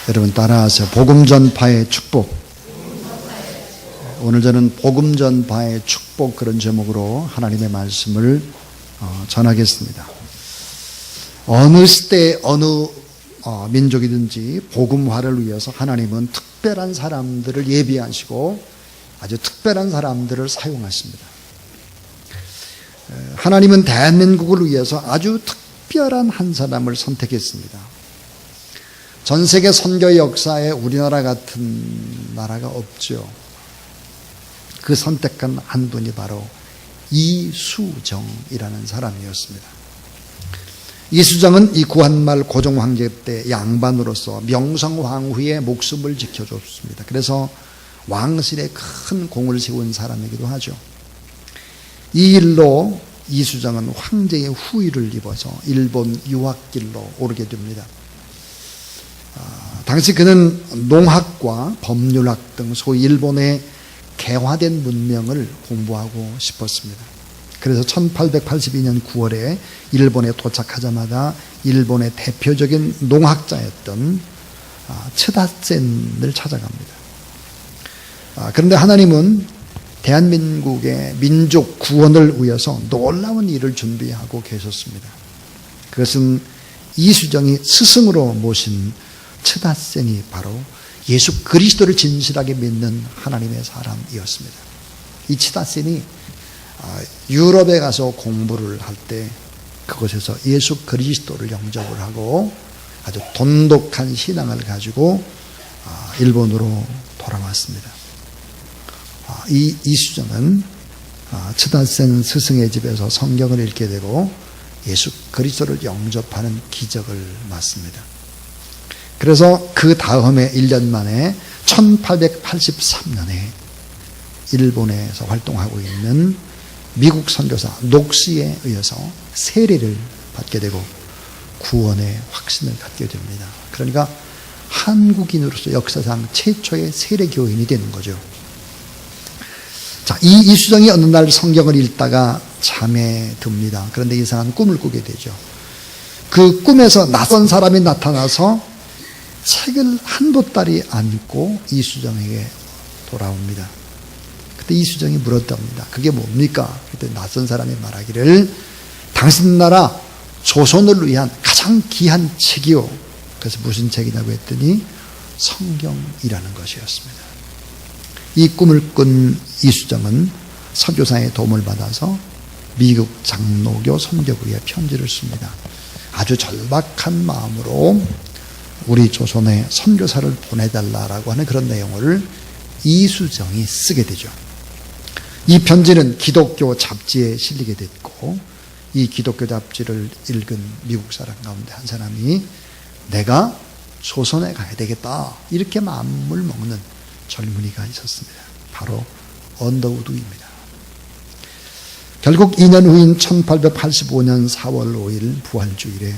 여러분 따라하세요. 복음 전파의 축복. 오늘 저는 복음 전파의 축복 그런 제목으로 하나님의 말씀을 전하겠습니다. 어느 시대 어느 민족이든지 복음화를 위해서 하나님은 특별한 사람들을 예비하시고 아주 특별한 사람들을 사용하십니다. 하나님은 대한민국을 위해서 아주 특별한 한 사람을 선택했습니다. 전 세계 선교 역사에 우리나라 같은 나라가 없죠. 그 선택한 한 분이 바로 이수정이라는 사람이었습니다. 이수정은 이 구한말 고종 황제 때 양반으로서 명성황후의 목숨을 지켜줬습니다. 그래서 왕실에 큰 공을 세운 사람이기도 하죠. 이 일로 이수정은 황제의 후위를 입어서 일본 유학길로 오르게 됩니다. 당시 그는 농학과 법률학 등 소위 일본의 개화된 문명을 공부하고 싶었습니다. 그래서 1882년 9월에 일본에 도착하자마자 일본의 대표적인 농학자였던 츠다센을 찾아갑니다. 그런데 하나님은 대한민국의 민족 구원을 위해서 놀라운 일을 준비하고 계셨습니다. 그것은 이수정이 스승으로 모신 츠다센이 바로 예수 그리스도를 진실하게 믿는 하나님의 사람이었습니다. 이 츠다센이 유럽에 가서 공부를 할 때 그곳에서 예수 그리스도를 영접을 하고 아주 돈독한 신앙을 가지고 일본으로 돌아왔습니다. 이 이수정은 츠다센 스승의 집에서 성경을 읽게 되고 예수 그리스도를 영접하는 기적을 맞습니다. 그래서 그 다음에 1년 만에 1883년에 일본에서 활동하고 있는 미국 선교사 녹스에 의해서 세례를 받게 되고 구원의 확신을 갖게 됩니다. 그러니까 한국인으로서 역사상 최초의 세례교인이 되는 거죠. 자, 이 이수정이 어느 날 성경을 읽다가 잠에 듭니다. 그런데 이상한 꿈을 꾸게 되죠. 그 꿈에서 낯선 사람이 나타나서 책을 한 보따리 안고 이수정에게 돌아옵니다. 그때 이수정이 물었답니다. 그게 뭡니까? 그때 낯선 사람이 말하기를 당신 나라 조선을 위한 가장 귀한 책이요. 그래서 무슨 책이냐고 했더니 성경이라는 것이었습니다. 이 꿈을 꾼 이수정은 선교사의 도움을 받아서 미국 장로교 선교부에 편지를 씁니다. 아주 절박한 마음으로 우리 조선에 선교사를 보내달라고 하는 그런 내용을 이수정이 쓰게 되죠. 이 편지는 기독교 잡지에 실리게 됐고 이 기독교 잡지를 읽은 미국 사람 가운데 한 사람이 내가 조선에 가야 되겠다 이렇게 마음을 먹는 젊은이가 있었습니다. 바로 언더우드입니다. 결국 2년 후인 1885년 4월 5일 부활주일에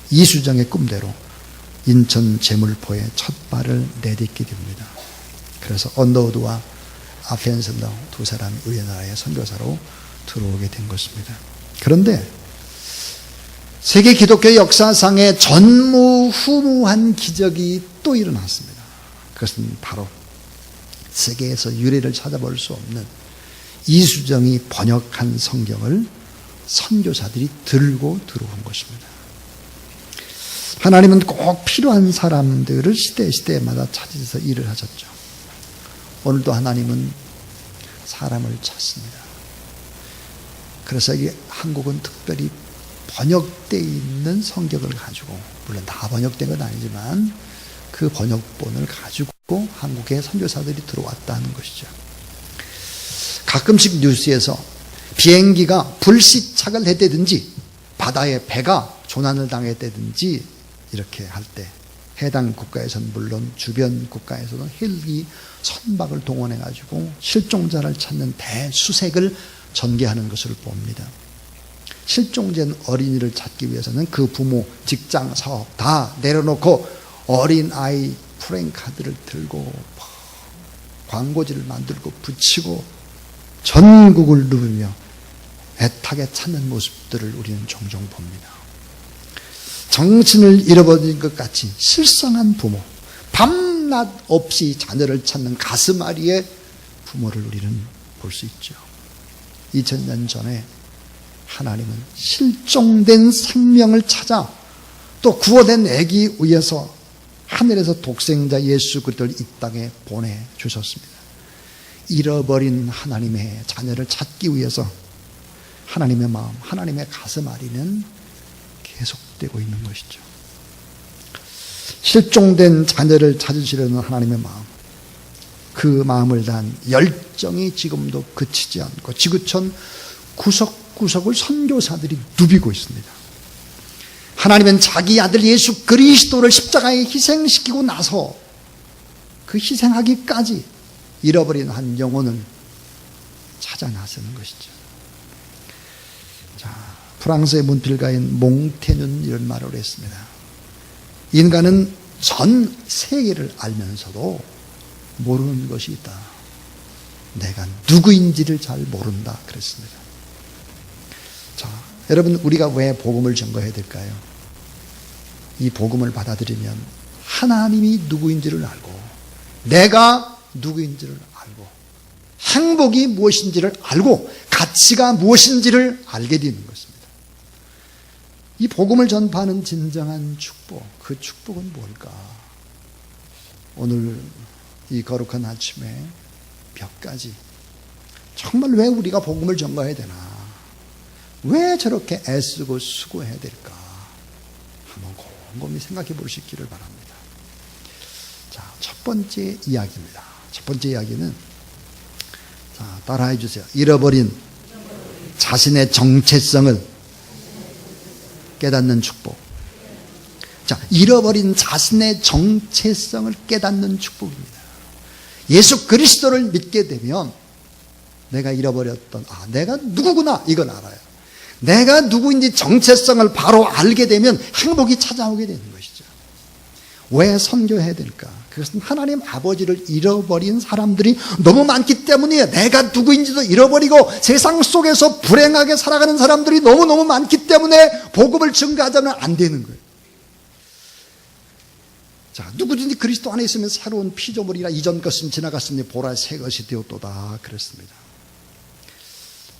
이수정의 꿈대로 인천 제물포에 첫 발을 내딛게 됩니다. 그래서 언더우드와 아펜슬러 두 사람이 우리나라의 선교사로 들어오게 된 것입니다. 그런데 세계 기독교 역사상에 전무후무한 기적이 또 일어났습니다. 그것은 바로 세계에서 유래를 찾아볼 수 없는 이수정이 번역한 성경을 선교사들이 들고 들어온 것입니다. 하나님은 꼭 필요한 사람들을 시대마다 찾으셔서 일을 하셨죠. 오늘도 하나님은 사람을 찾습니다. 그래서 이 한국은 특별히 번역되어 있는 성경을 가지고, 물론 다 번역된 건 아니지만 그 번역본을 가지고 한국에 선교사들이 들어왔다는 것이죠. 가끔씩 뉴스에서 비행기가 불시착을 했다든지 바다에 배가 조난을 당했다든지 이렇게 할 때 해당 국가에서는 물론 주변 국가에서는 헬기 선박을 동원해 가지고 실종자를 찾는 대수색을 전개하는 것을 봅니다. 실종된 어린이를 찾기 위해서는 그 부모, 직장, 사업 다 내려놓고 어린아이 프랜카드를 들고 광고지를 만들고 붙이고 전국을 누비며 애타게 찾는 모습들을 우리는 종종 봅니다. 정신을 잃어버린 것 같이 실성한 부모, 밤낮 없이 자녀를 찾는 가슴앓이의 부모를 우리는 볼 수 있죠. 2000년 전에 하나님은 실종된 생명을 찾아 또 구원된 아기 위해서 하늘에서 독생자 예수 그리스도를 이 땅에 보내주셨습니다. 잃어버린 하나님의 자녀를 찾기 위해서 하나님의 마음, 하나님의 가슴앓이는 계속되고 있는 것이죠. 실종된 자녀를 찾으시려는 하나님의 마음, 그 마음을 다한 열정이 지금도 그치지 않고 지구촌 구석구석을 선교사들이 누비고 있습니다. 하나님은 자기 아들 예수 그리스도를 십자가에 희생시키고 나서 그 희생하기까지 잃어버린 한 영혼을 찾아 나서는 것이죠. 자, 프랑스의 문필가인 몽테뉴는 이런 말을 했습니다. 인간은 전 세계를 알면서도 모르는 것이 있다. 내가 누구인지를 잘 모른다. 그랬습니다. 자, 여러분, 우리가 왜 복음을 전거해야 될까요? 이 복음을 받아들이면 하나님이 누구인지를 알고 내가 누구인지를 알고 행복이 무엇인지를 알고 가치가 무엇인지를 알게 되는 것입니다. 이 복음을 전파하는 진정한 축복, 그 축복은 뭘까? 오늘 이 거룩한 아침에 몇 가지, 정말 왜 우리가 복음을 전가해야 되나? 왜 저렇게 애쓰고 수고해야 될까? 한번 곰곰이 생각해 보시기를 바랍니다. 자, 첫 번째 이야기입니다. 첫 번째 이야기는, 자, 따라해 주세요. 잃어버린 자신의 정체성을 깨닫는 축복. 자, 잃어버린 자신의 정체성을 깨닫는 축복입니다. 예수 그리스도를 믿게 되면 내가 잃어버렸던, 내가 누구구나, 이걸 알아요. 내가 누구인지 정체성을 바로 알게 되면 행복이 찾아오게 되는 것이죠. 왜 선교해야 될까? 그것은 하나님 아버지를 잃어버린 사람들이 너무 많기 때문이에요. 내가 누구인지도 잃어버리고 세상 속에서 불행하게 살아가는 사람들이 너무너무 많기 때문에 복음을 증거하자면 안 되는 거예요. 자, 누구든지 그리스도 안에 있으면 새로운 피조물이라 이전 것은 지나갔으니 보라 새 것이 되었도다 그랬습니다.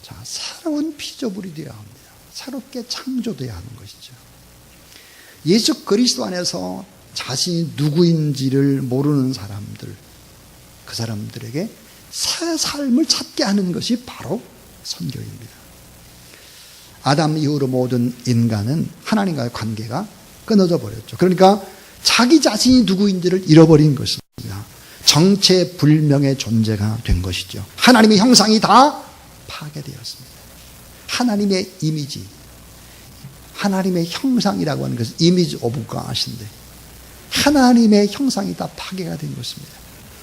자, 새로운 피조물이 되어야 합니다. 새롭게 창조되어야 하는 것이죠. 예수 그리스도 안에서 자신이 누구인지를 모르는 사람들, 그 사람들에게 새 삶을 찾게 하는 것이 바로 선교입니다. 아담 이후로 모든 인간은 하나님과의 관계가 끊어져 버렸죠. 그러니까 자기 자신이 누구인지를 잃어버린 것입니다. 정체불명의 존재가 된 것이죠. 하나님의 형상이 다 파괴되었습니다. 하나님의 이미지, 하나님의 형상이라고 하는 것은 이미지 오브 갓인데 하나님의 형상이 다 파괴가 된 것입니다.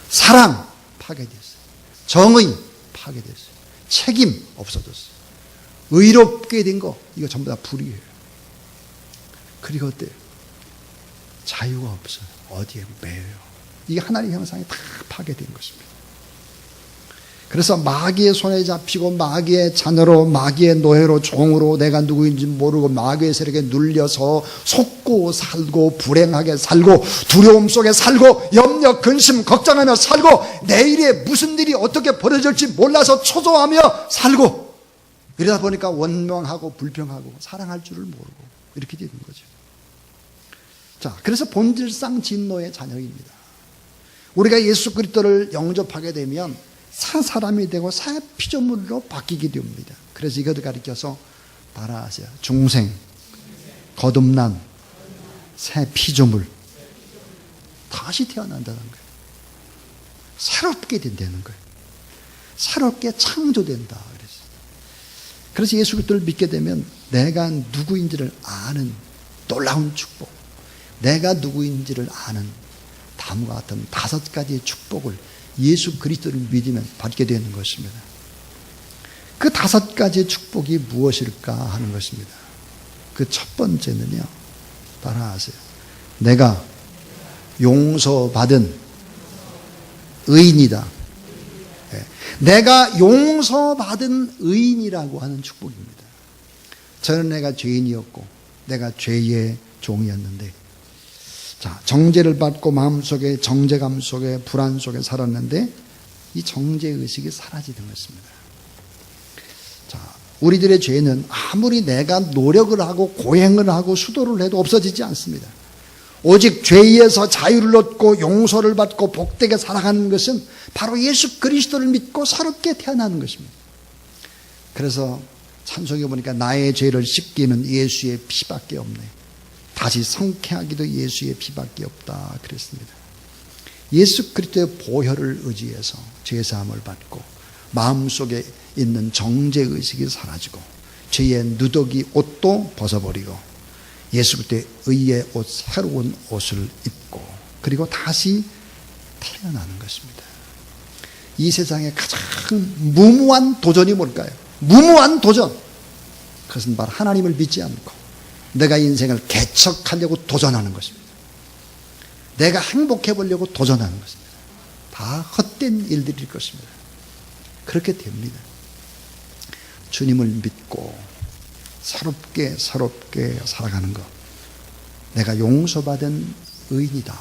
사랑 파괴됐어요. 정의 파괴됐어요. 책임 없어졌어요. 의롭게 된 거 이거 전부 다 불이에요. 그리고 어때요? 자유가 없어요. 어디에 매여요. 이게 하나님의 형상이 다 파괴된 것입니다. 그래서 마귀의 손에 잡히고 마귀의 자녀로 마귀의 노예로 종으로 내가 누구인지 모르고 마귀의 세력에 눌려서 속고 살고 불행하게 살고 두려움 속에 살고 염려 근심 걱정하며 살고 내일에 무슨 일이 어떻게 벌어질지 몰라서 초조하며 살고 이러다 보니까 원망하고 불평하고 사랑할 줄을 모르고 이렇게 되는 거죠. 자, 그래서 본질상 진노의 자녀입니다. 우리가 예수 그리스도를 영접하게 되면 새 사람이 되고 새 피조물로 바뀌게 됩니다. 그래서 이것을 가리켜서 따라하세요. 중생, 거듭난 새 피조물, 다시 태어난다는 거예요. 새롭게 된다는 거예요. 새롭게 창조된다. 그래서 예수 그리스도를 믿게 되면 내가 누구인지를 아는 놀라운 축복, 내가 누구인지를 아는 다음과 같은 5가지의 축복을 예수 그리스도를 믿으면 받게 되는 것입니다. 그 5가지의 축복이 무엇일까 하는 것입니다. 그 첫 번째는요, 따라하세요. 내가 용서받은 의인이다. 내가 용서받은 의인이라고 하는 축복입니다. 저는 내가 죄인이었고 내가 죄의 종이었는데, 자, 정죄를 받고 마음속에 정죄감 속에 불안 속에 살았는데 이 정죄의식이 사라지는 것입니다. 자, 우리들의 죄는 아무리 내가 노력을 하고 고행을 하고 수도를 해도 없어지지 않습니다. 오직 죄에서 자유를 얻고 용서를 받고 복되게 살아가는 것은 바로 예수 그리스도를 믿고 새롭게 태어나는 것입니다. 그래서 찬송에 보니까 나의 죄를 씻기는 예수의 피밖에 없네. 다시 성쾌하기도 예수의 피밖에 없다 그랬습니다. 예수 그리스도의 보혈을 의지해서 죄사함을 받고 마음속에 있는 정죄의식이 사라지고 죄의 누더기 옷도 벗어버리고 예수 그리스도의 의의 옷, 새로운 옷을 입고 그리고 다시 태어나는 것입니다. 이 세상의 가장 무모한 도전이 뭘까요? 무모한 도전. 그것은 바로 하나님을 믿지 않고 내가 인생을 개척하려고 도전하는 것입니다. 내가 행복해 보려고 도전하는 것입니다. 다 헛된 일들일 것입니다. 그렇게 됩니다. 주님을 믿고 새롭게 살아가는 것. 내가 용서받은 의인이다.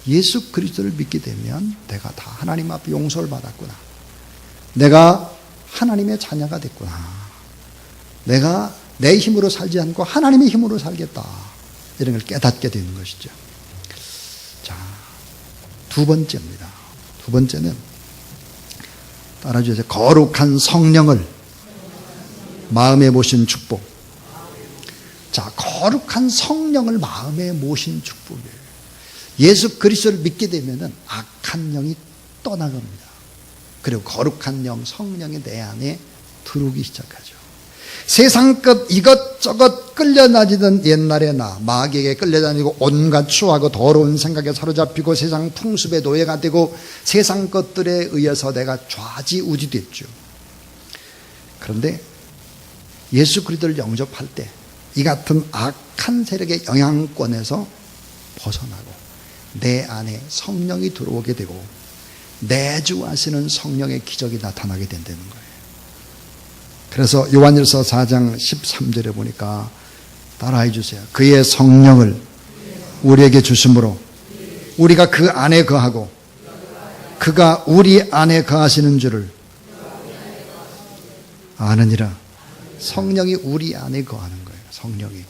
예수 그리스도를 믿게 되면 내가 다 하나님 앞에 용서를 받았구나. 내가 하나님의 자녀가 됐구나. 내가 내 힘으로 살지 않고 하나님의 힘으로 살겠다. 이런 걸 깨닫게 되는 것이죠. 자, 두 번째입니다. 두 번째는 따라주세요. 거룩한 성령을 마음에 모신 축복. 자, 거룩한 성령을 마음에 모신 축복이에요. 예수 그리스도를 믿게 되면은 악한 영이 떠나갑니다. 그리고 거룩한 영, 성령이 내 안에 들어오기 시작하죠. 세상 것 이것저것 끌려다니던 옛날의 나, 마귀에게 끌려다니고 온갖 추하고 더러운 생각에 사로잡히고 세상 풍습의 노예가 되고 세상 것들에 의해서 내가 좌지우지됐죠. 그런데 예수 그리스도를 영접할 때 이 같은 악한 세력의 영향권에서 벗어나고 내 안에 성령이 들어오게 되고 내주하시는 성령의 기적이 나타나게 된다는 거예요. 그래서 요한일서 4장 13절에 보니까 따라해 주세요. 그의 성령을 우리에게 주심으로 우리가 그 안에 거하고 그가 우리 안에 거하시는 줄을 아느니라. 성령이 우리 안에 거하는 거예요. 성령이.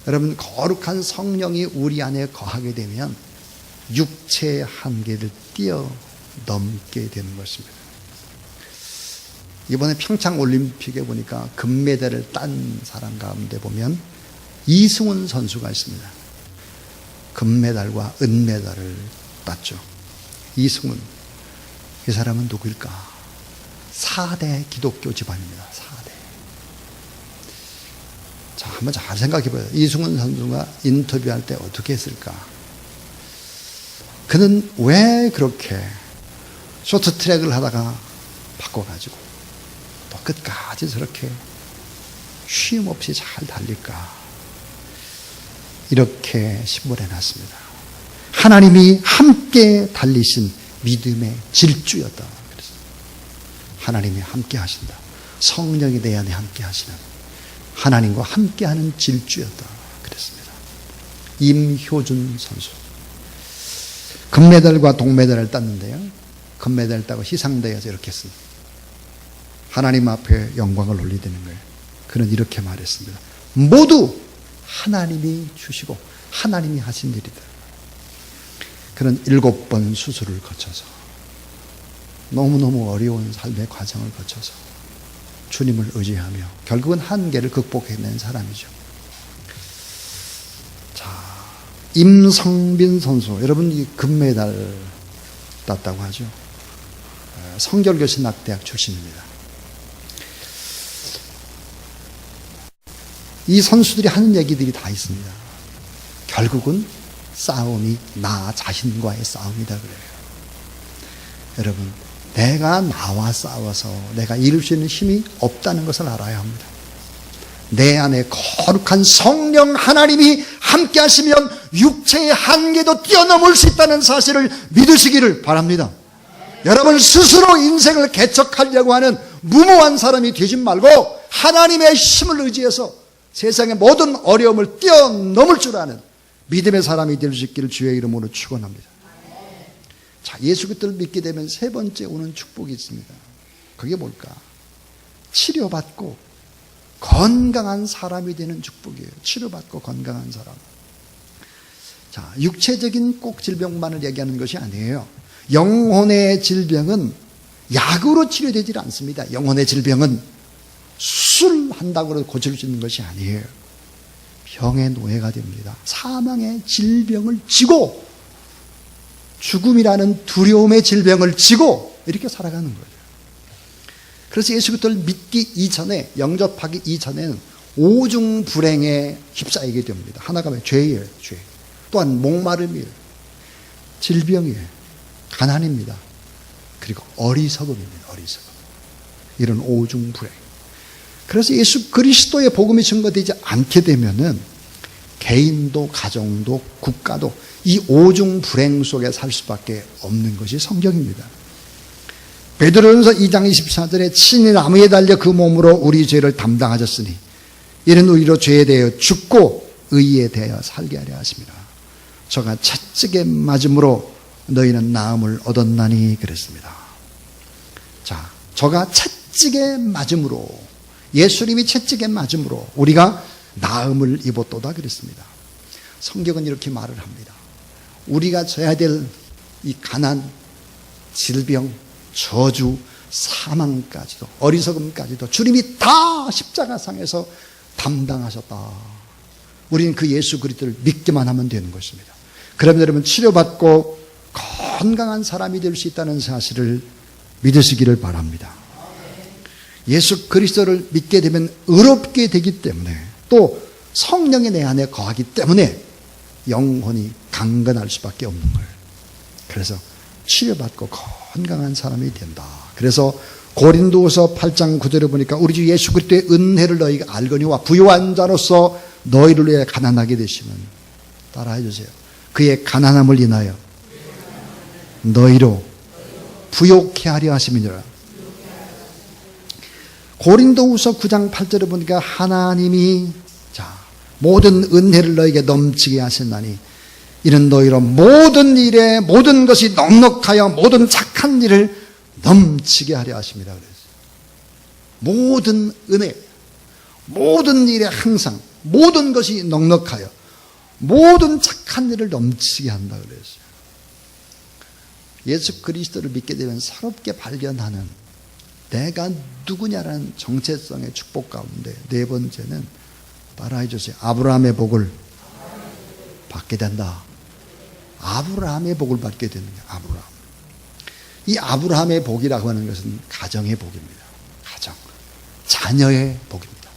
여러분, 거룩한 성령이 우리 안에 거하게 되면 육체의 한계를 뛰어넘게 되는 것입니다. 이번에 평창 올림픽에 보니까 금메달을 딴 사람 가운데 보면 이승훈 선수가 있습니다. 금메달과 은메달을 땄죠. 이승훈. 이 사람은 누구일까? 4대 기독교 집안입니다. 4대. 자, 한번 잘 생각해 봐요. 이승훈 선수가 인터뷰할 때 어떻게 했을까? 그는 왜 그렇게 쇼트트랙을 하다가 바꿔가지고 또 끝까지 저렇게 쉼 없이 잘 달릴까? 이렇게 신문해 놨습니다. 하나님이 함께 달리신 믿음의 질주였다. 그래서 하나님이 함께 하신다. 성령이 내 안에 함께 하시는 하나님과 함께하는 질주였다. 그랬습니다. 임효준 선수. 금메달과 동메달을 땄는데요. 금메달을 따고 희상대에서 이렇게 했습니다. 하나님 앞에 영광을 올리되는 거예요. 그는 이렇게 말했습니다. 모두 하나님이 주시고 하나님이 하신 일이다. 그는 7번 수술을 거쳐서 너무너무 어려운 삶의 과정을 거쳐서 주님을 의지하며 결국은 한계를 극복해낸 사람이죠. 자, 임성빈 선수. 여러분, 이 금메달 땄다고 하죠. 성결교신학대학 출신입니다. 이 선수들이 하는 얘기들이 다 있습니다. 결국은 싸움이 나 자신과의 싸움이다 그래요. 여러분, 내가 나와 싸워서 내가 이룰 수 있는 힘이 없다는 것을 알아야 합니다. 내 안에 거룩한 성령 하나님이 함께 하시면 육체의 한계도 뛰어넘을 수 있다는 사실을 믿으시기를 바랍니다. 여러분, 스스로 인생을 개척하려고 하는 무모한 사람이 되지 말고 하나님의 힘을 의지해서 세상의 모든 어려움을 뛰어넘을 줄 아는 믿음의 사람이 될 수 있기를 주의 이름으로 축원합니다. 자, 예수 그리스도를 믿게 되면 세 번째 오는 축복이 있습니다. 그게 뭘까? 치료받고 건강한 사람이 되는 축복이에요. 치료받고 건강한 사람. 자, 육체적인 꼭 질병만을 얘기하는 것이 아니에요. 영혼의 질병은 약으로 치료되지 않습니다. 영혼의 질병은 수술한다고 고칠 수 있는 것이 아니에요. 병의 노예가 됩니다. 사망의 질병을 지고 죽음이라는 두려움의 질병을 지고 이렇게 살아가는 거예요. 그래서 예수 그리스도를 믿기 이전에, 영접하기 이전에는 오중 불행에 휩싸이게 됩니다. 하나가 죄예요, 죄. 또한 목마름이에요, 질병이에요, 가난입니다. 그리고 어리석음입니다, 어리석음. 이런 오중 불행. 그래서 예수 그리스도의 복음이 증거되지 않게 되면은 개인도 가정도 국가도 이 오중 불행 속에 살 수밖에 없는 것이 성경입니다. 베드로전서 2장 24절에 친히 나무에 달려 그 몸으로 우리 죄를 담당하셨으니 이는 우리로 죄에 대하여 죽고 의에 대하여 살게 하려 하십니다. 저가 채찍에 맞음으로 너희는 나음을 얻었나니 그랬습니다. 자, 저가 채찍에 맞음으로, 예수님이 채찍에 맞음으로 우리가 나음을 입었도다 그랬습니다. 성경은 이렇게 말을 합니다. 우리가 져야 될 이 가난, 질병, 저주, 사망까지도, 어리석음까지도 주님이 다 십자가상에서 담당하셨다. 우리는 그 예수 그리스도를 믿기만 하면 되는 것입니다. 그러면 여러분, 치료받고 건강한 사람이 될 수 있다는 사실을 믿으시기를 바랍니다. 예수 그리스도를 믿게 되면 의롭게 되기 때문에, 또 성령이 내 안에 거하기 때문에 영혼이 강건할 수밖에 없는 거예요. 그래서 치료받고 건강한 사람이 된다. 그래서 고린도후서 8장 9절에 보니까 우리 주 예수 그리스도의 은혜를 너희가 알거니와 부유한 자로서 너희를 위해 가난하게 되시면, 따라해 주세요. 그의 가난함을 인하여 너희로 부욕해 하려 하심이니라. 고린도후서 9장 8절에 보니까 하나님이 모든 은혜를 너에게 넘치게 하셨나니 이는 너희로 모든 일에 모든 것이 넉넉하여 모든 착한 일을 넘치게 하려 하십니다. 그래서 모든 은혜, 모든 일에 항상 모든 것이 넉넉하여 모든 착한 일을 넘치게 한다 그랬어요. 예수 그리스도를 믿게 되면 새롭게 발견하는 내가 누구냐라는 정체성의 축복 가운데 네 번째는, 따라해 주세요. 아브라함의 복을 받게 된다. 아브라함의 복을 받게 되는 거예요. 아브라함. 이 아브라함의 복이라고 하는 것은 가정의 복입니다. 가정. 자녀의 복입니다.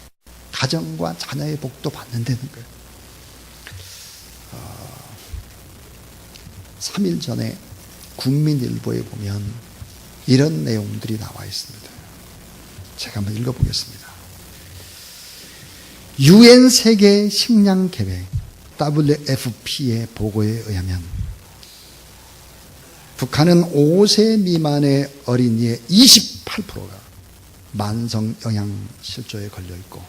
가정과 자녀의 복도 받는다는 거예요. 3일 전에 국민일보에 보면 이런 내용들이 나와 있습니다. 제가 한번 읽어보겠습니다. UN 세계 식량 계획 WFP의 보고에 의하면 북한은 5세 미만의 어린이의 28%가 만성 영양실조에 걸려 있고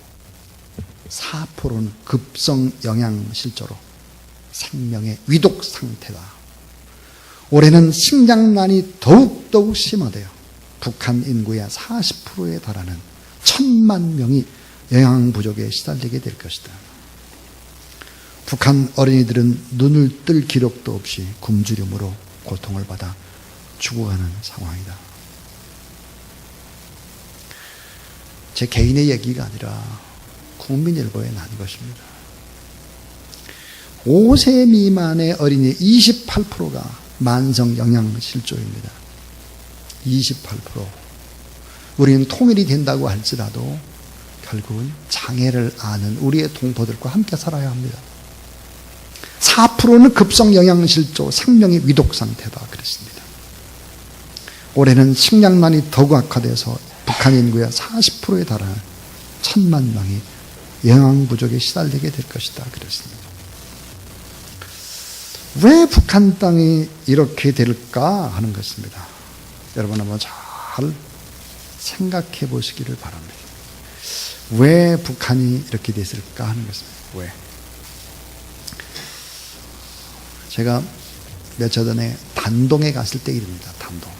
4%는 급성 영양실조로 생명의 위독 상태다. 올해는 식량난이 더욱 심화되어 북한 인구의 40%에 달하는 1,000만 명이 영양 부족에 시달리게 될 것이다. 북한 어린이들은 눈을 뜰 기력도 없이 굶주림으로 고통을 받아 죽어가는 상황이다. 제 개인의 얘기가 아니라 국민일보에 난 것입니다. 5세 미만의 어린이 28%가 만성 영양실조입니다. 28%. 우리는 통일이 된다고 할지라도 결국은 장애를 아는 우리의 동포들과 함께 살아야 합니다. 4%는 급성 영양실조, 생명의 위독 상태다 그랬습니다. 올해는 식량난이 더욱 악화돼서 북한 인구의 40%에 달하는 1,000만 명이 영양 부족에 시달리게 될 것이다 그랬습니다. 왜 북한 땅이 이렇게 될까 하는 것입니다. 여러분 한번 잘 생각해 보시기를 바랍니다. 왜 북한이 이렇게 됐을까 하는 것입니다. 왜? 제가 며칠 전에 단동에 갔을 때 일입니다. 단동.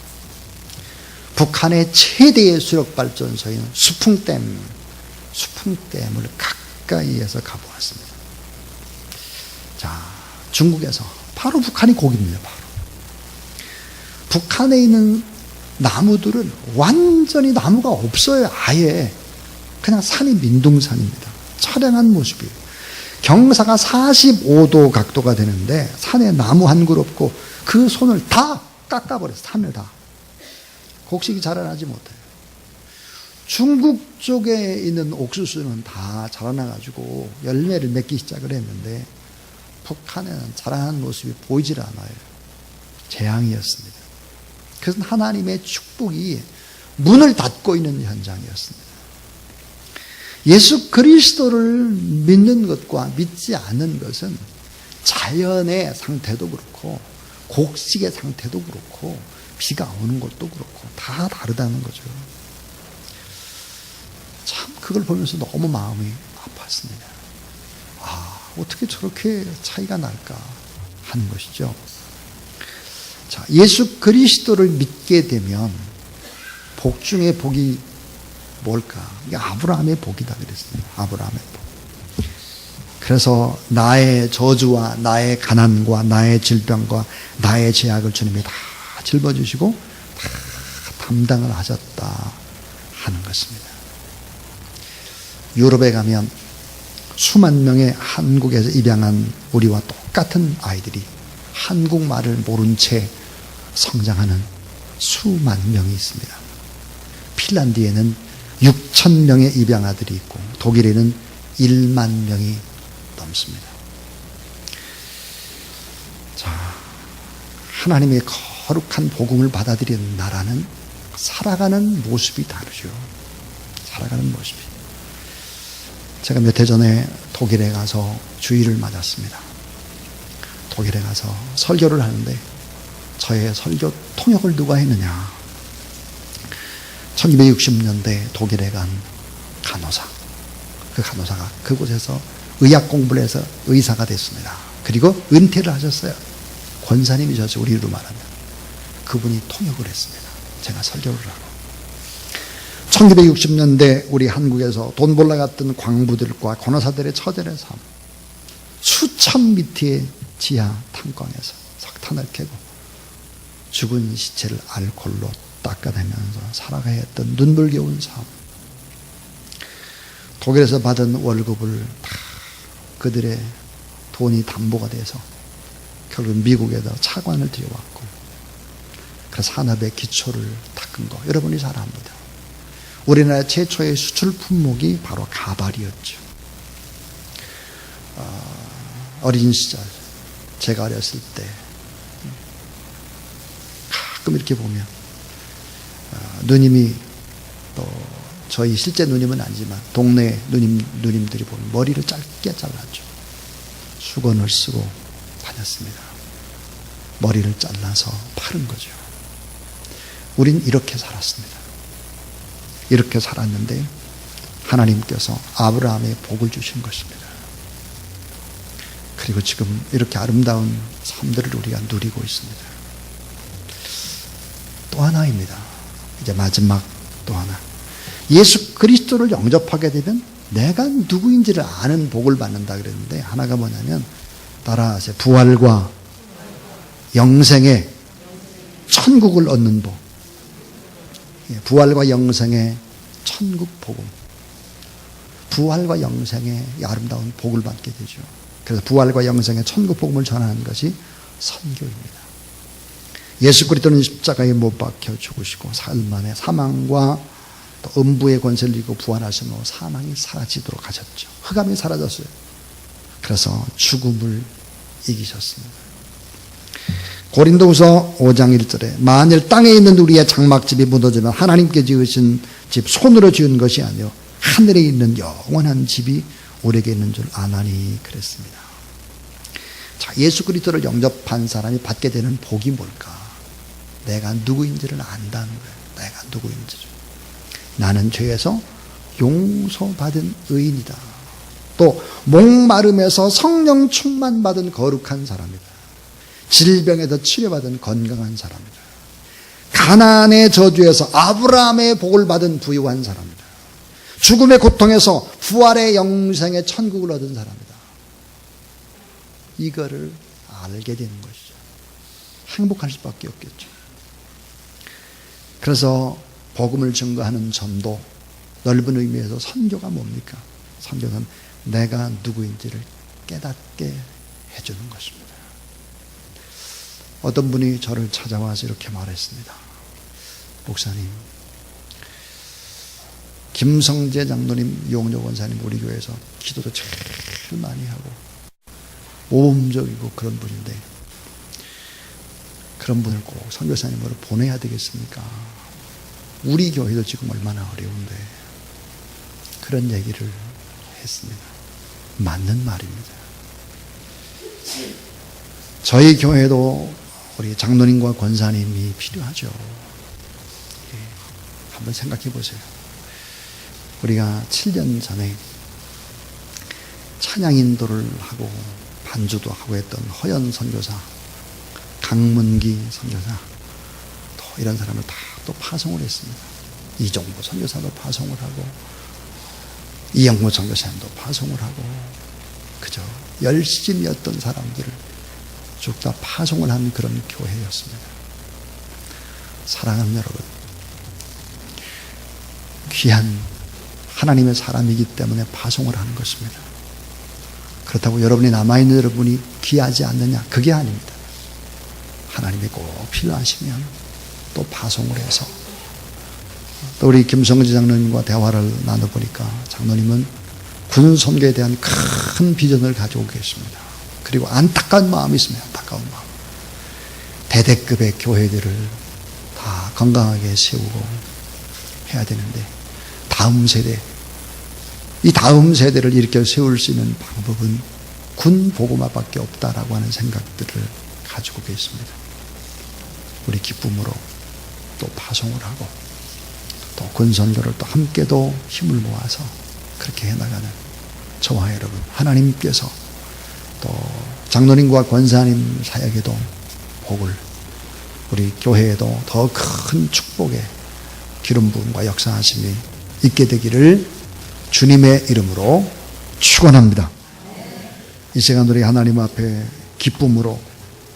북한의 최대의 수력발전소인 수풍댐을 가까이에서 가보았습니다. 자, 중국에서 바로 북한이 고기입니다. 바로. 북한에 있는 나무들은 완전히 나무가 없어요. 아예 그냥 산이 민둥산입니다. 처량한 모습이에요. 경사가 45도 각도가 되는데 산에 나무 한 그루 없고 그 손을 다 깎아버렸어요. 산을 다. 곡식이 자라나지 못해요. 중국 쪽에 있는 옥수수는 다 자라나가지고 열매를 맺기 시작을 했는데 북한에는 자라는 모습이 보이질 않아요. 재앙이었습니다. 그것은 하나님의 축복이 문을 닫고 있는 현장이었습니다. 예수 그리스도를 믿는 것과 믿지 않는 것은 자연의 상태도 그렇고 곡식의 상태도 그렇고 비가 오는 것도 그렇고 다 다르다는 거죠. 참 그걸 보면서 너무 마음이 아팠습니다. 아, 어떻게 저렇게 차이가 날까 하는 것이죠. 자, 예수 그리스도를 믿게 되면 복 중에 복이 뭘까? 이게 아브라함의 복이다 그랬어요. 아브라함의 복. 그래서 나의 저주와 나의 가난과 나의 질병과 나의 죄악을 주님이 다 짊어지시고 다 담당을 하셨다 하는 것입니다. 유럽에 가면 수만 명의 한국에서 입양한 우리와 똑같은 아이들이 한국말을 모른 채 성장하는 수만 명이 있습니다. 핀란드에는 6천 명의 입양 아들이 있고 독일에는 1만 명이 넘습니다. 자, 하나님의 거룩한 복음을 받아들이는 나라는 살아가는 모습이 다르죠. 살아가는 모습이. 제가 몇 해 전에 독일에 가서 주일을 맞았습니다. 독일에 가서 설교를 하는데 저의 설교 통역을 누가 했느냐? 1260년대 독일에 간 간호사. 그 간호사가 그곳에서 의학 공부를 해서 의사가 됐습니다. 그리고 은퇴를 하셨어요. 권사님이셨어요. 우리로 말하면. 그분이 통역을 했습니다. 제가 설교를 하고. 1960년대 우리 한국에서 돈 벌러 갔던 광부들과 간호사들의 처절한 삶. 수천 미터의 지하 탄광에서 석탄을 캐고 죽은 시체를 알코올로 닦아내면서 살아가야 했던 눈물겨운 삶. 독일에서 받은 월급을 다 그들의 돈이 담보가 돼서 결국 미국에다 차관을 들여왔고 그래서 산업의 기초를 닦은 거 여러분이 잘 압니다. 우리나라 최초의 수출 품목이 바로 가발이었죠. 어린 시절 제가 어렸을 때 가끔 이렇게 보면 누님이 또 저희 실제 누님은 아니지만 동네 누님들이 보면 머리를 짧게 잘랐죠. 수건을 쓰고 다녔습니다. 머리를 잘라서 파른 거죠. 우린 이렇게 살았습니다. 이렇게 살았는데 하나님께서 아브라함의 복을 주신 것입니다. 그리고 지금 이렇게 아름다운 삶들을 우리가 누리고 있습니다. 또 하나입니다. 이제 마지막 또 하나. 예수 그리스도를 영접하게 되면 내가 누구인지를 아는 복을 받는다 그랬는데 하나가 뭐냐면 따라하세요. 부활과 영생의 천국을 얻는 복. 부활과 영생의 천국 복음. 부활과 영생의 아름다운 복을 받게 되죠. 그래서 부활과 영생의 천국 복음을 전하는 것이 선교입니다. 예수 그리스도는 십자가에 못 박혀 죽으시고 사흘 만에 사망과 또 음부의 권세를 이기고 부활하시며 사망이 사라지도록 하셨죠. 흑암이 사라졌어요. 그래서 죽음을 이기셨습니다. 고린도후서 5장 1절에 만일 땅에 있는 우리의 장막집이 무너지면 하나님께 지으신 집 손으로 지은 것이 아니요 하늘에 있는 영원한 집이 우리에게 있는 줄 아나니 그랬습니다. 자, 예수 그리스도를 영접한 사람이 받게 되는 복이 뭘까? 내가 누구인지를 안다는 거예요. 내가 누구인지를. 나는 죄에서 용서받은 의인이다. 또 목마름에서 성령 충만받은 거룩한 사람이다. 질병에서 치료받은 건강한 사람이다. 가나안의 저주에서 아브라함의 복을 받은 부유한 사람이다. 죽음의 고통에서 부활의 영생의 천국을 얻은 사람이다. 이거를 알게 되는 것이죠. 행복할 수밖에 없겠죠. 그래서 복음을 증거하는 전도, 넓은 의미에서 선교가 뭡니까? 선교는 내가 누구인지를 깨닫게 해주는 것입니다. 어떤 분이 저를 찾아와서 이렇게 말했습니다. 목사님, 김성재 장로님, 용조 권사님 우리 교회에서 기도도 제일 많이 하고 모범적이고 그런 분인데 그런 분을 꼭 선교사님으로 보내야 되겠습니까? 우리 교회도 지금 얼마나 어려운데 그런 얘기를 했습니다. 맞는 말입니다. 저희 교회도 우리 장로님과 권사님이 필요하죠. 한번 생각해 보세요. 우리가 7년 전에 찬양 인도를 하고 반주도 하고 했던 허연 선교사, 강문기 선교사, 또 이런 사람을 다 또 파송을 했습니다. 이종보 선교사도 파송을 하고 이영모 선교사님도 파송을 하고 그저 열심히 했던 사람들을 쭉 다 파송을 한 그런 교회였습니다. 사랑하는 여러분, 귀한 하나님의 사람이기 때문에 파송을 하는 것입니다. 그렇다고 여러분이 남아있는 여러분이 귀하지 않느냐? 그게 아닙니다. 하나님이 꼭 필요하시면 또 파송을 해서 또 우리 김성지 장로님과 대화를 나눠보니까 장로님은 군 선교에 대한 큰 비전을 가지고 계십니다. 그리고 안타까운 마음이 있습니다. 안타까운 마음. 대대급의 교회들을 다 건강하게 세우고 해야 되는데 다음 세대, 이 다음 세대를 이렇게 세울 수 있는 방법은 군 복음화밖에 없다라고 하는 생각들을 가지고 계십니다. 우리 기쁨으로 또 파송을 하고 또 군선교를 또 함께도 힘을 모아서 그렇게 해나가는 저와 여러분, 하나님께서 또 장로님과 권사님 사역에도 복을, 우리 교회에도 더 큰 축복의 기름 부음과 역사하심이 있게 되기를 주님의 이름으로 축원합니다. 이 시간 우리 하나님 앞에 기쁨으로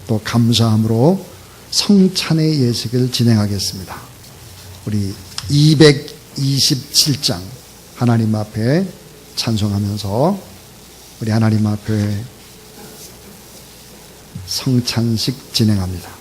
또 감사함으로 성찬의 예식을 진행하겠습니다. 우리 227장 하나님 앞에 찬송하면서 우리 하나님 앞에 성찬식 진행합니다.